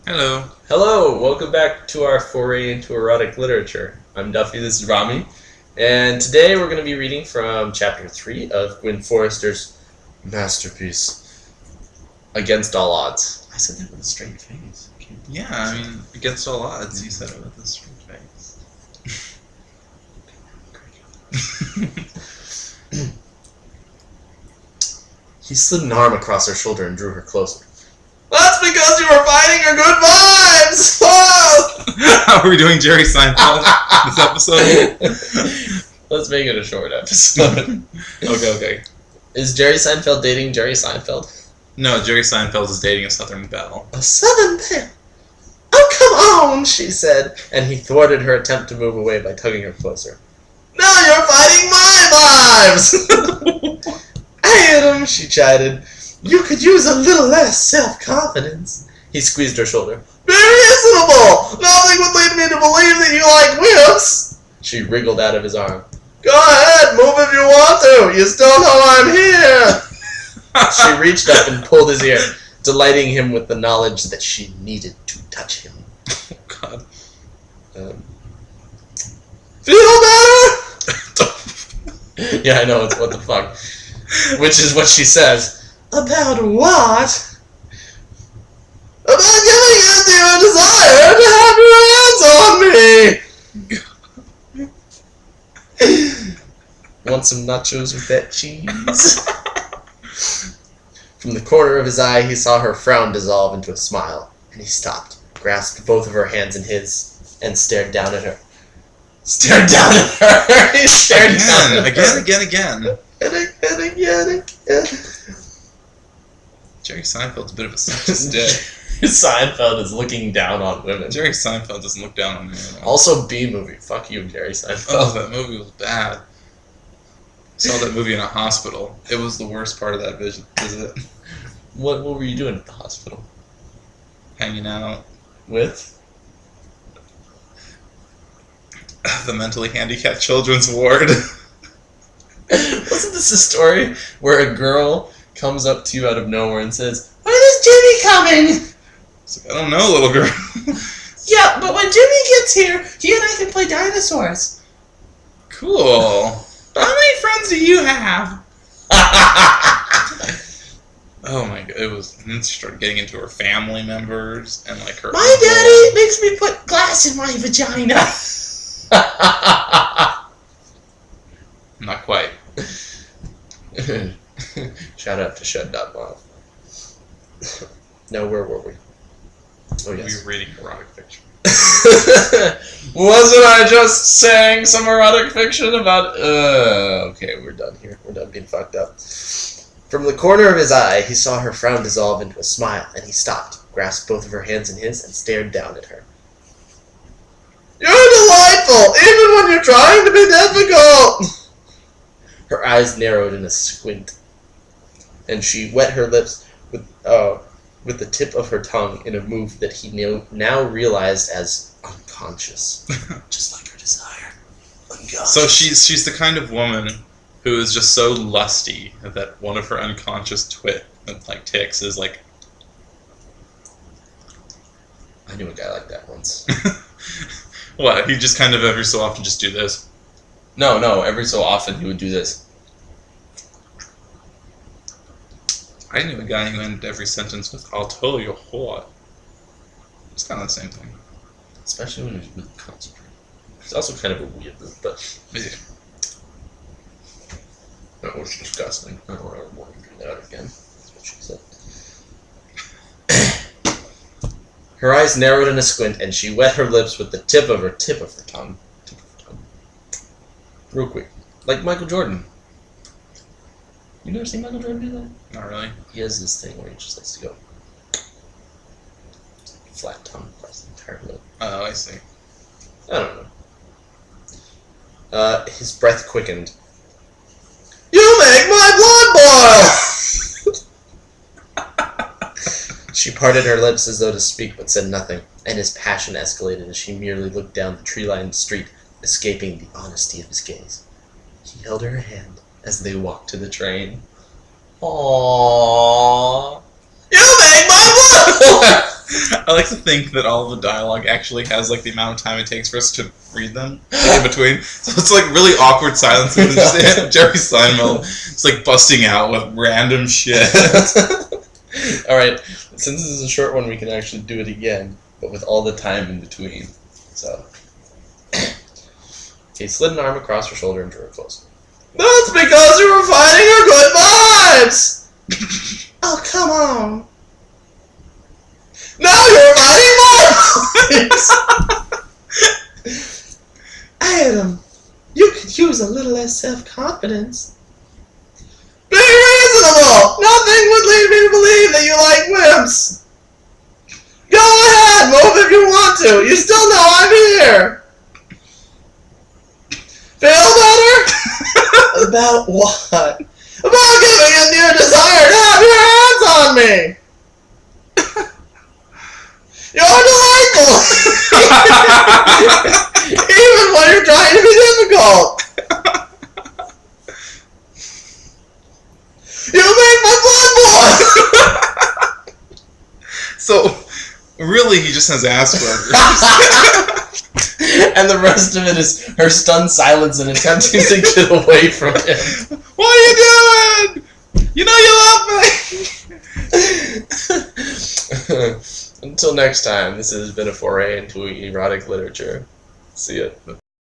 Hello. Hello, welcome back to our foray into erotic literature. I'm Duffy, this is Rami, and today we're going to be reading from Chapter 3 of Gwyn Forrester's masterpiece, Against All Odds. I said that with a straight face. Yeah, I mean, against all odds, you said it with a straight face. He slid an arm across her shoulder and drew her closer. That's because you were fighting your good vibes! How are we doing Jerry Seinfeld this episode? Let's make it a short episode. Okay. Is Jerry Seinfeld dating Jerry Seinfeld? No, Jerry Seinfeld is dating a Southern belle. A Southern belle? Oh, come on, she said, and he thwarted her attempt to move away by tugging her closer. Now you're fighting my vibes! I hate him, she chided. You could use a little less self-confidence. He squeezed her shoulder. Be reasonable! Nothing would lead me to believe that you like whips! She wriggled out of his arm. Go ahead, move if you want to. You still know I'm here. She reached up and pulled his ear, delighting him with the knowledge that she needed to touch him. Oh, God. Feel better? Yeah, I know, it's what the fuck. Which is what she says. About what? About giving in to your desire to have your hands on me! Want some nachos with that cheese? From the corner of his eye, he saw her frown dissolve into a smile, and he stopped, grasped both of her hands in his, and stared down at her. Stared down at her! He stared down at her. Again. And again. Jerry Seinfeld's a bit of a sexist dick. Seinfeld is looking down on women. Jerry Seinfeld doesn't look down on me at all. Also, B-movie. Fuck you, Jerry Seinfeld. Oh, that movie was bad. I saw that movie in a hospital. It was the worst part of that visit. What were you doing at the hospital? Hanging out. With? The mentally handicapped children's ward. Wasn't this a story where a girl comes up to you out of nowhere and says, "When is Jimmy coming?" It's like, I don't know, little girl. Yeah, but when Jimmy gets here, he and I can play dinosaurs. Cool. How many friends do you have? Oh my god, it was. And then she started getting into her family members and like her. My daddy makes me put glass in my vagina. Not quite. Shout out to Shed.Moth. No, where were we? Oh, yes. We were reading erotic fiction. Wasn't I just saying some erotic fiction about... okay, we're done here. We're done being fucked up. From the corner of his eye, he saw her frown dissolve into a smile, and he stopped, grasped both of her hands in his, and stared down at her. You're delightful, even when you're trying to be difficult! Her eyes narrowed in a squint, and she wet her lips with the tip of her tongue in a move that he now realized as unconscious. Just like her desire. Unconscious. So she's the kind of woman who is just so lusty that one of her unconscious ticks is like. I knew a guy like that once. What? He just kind of every so often just do this. No, every so often he would do this. I knew a guy who ended every sentence with "I'll tell you what." It's kind of the same thing. Especially when he's really concentrated. It's also kind of a weird move, but... Yeah. That was disgusting. I don't ever want to do that again. That's what she said. Her eyes narrowed in a squint, and she wet her lips with the tip of her tongue. Real quick. Like Michael Jordan. You never seen Michael Jordan do that? Not really. He has this thing where he just likes to go flat tongue across the entire lip. Oh, I see. I don't know. His breath quickened. You make my blood boil! She parted her lips as though to speak, but said nothing, and his passion escalated as she merely looked down the tree-lined street, escaping the honesty of his gaze. He held her hand as they walked to the train. Aww. You make my blood boil! I like to think that all the dialogue actually has like the amount of time it takes for us to read them like, in between. So it's like really awkward silences. And just Jerry Seinfeld is like busting out with random shit. All right, since this is a short one, we can actually do it again, but with all the time in between. So, he slid an arm across her shoulder and drew her close. That's because you were fighting her good vibes. Oh, come on. Now you're fighting my vibes. Adam, you could use a little less self-confidence. Be reasonable! Nothing would lead me to believe that you like wimps! Go ahead, move if you want to! You still know I'm here! Feel better? About what? About giving in to your desire to have your hands on me! You're delightful! Even when you're trying to be difficult! You make my blood boil! So, really, he just has Asperger's. And the rest of it is her stunned silence and attempting to get away from him. What are you doing? You know you love me! Until next time, this has been a foray into erotic literature. See ya.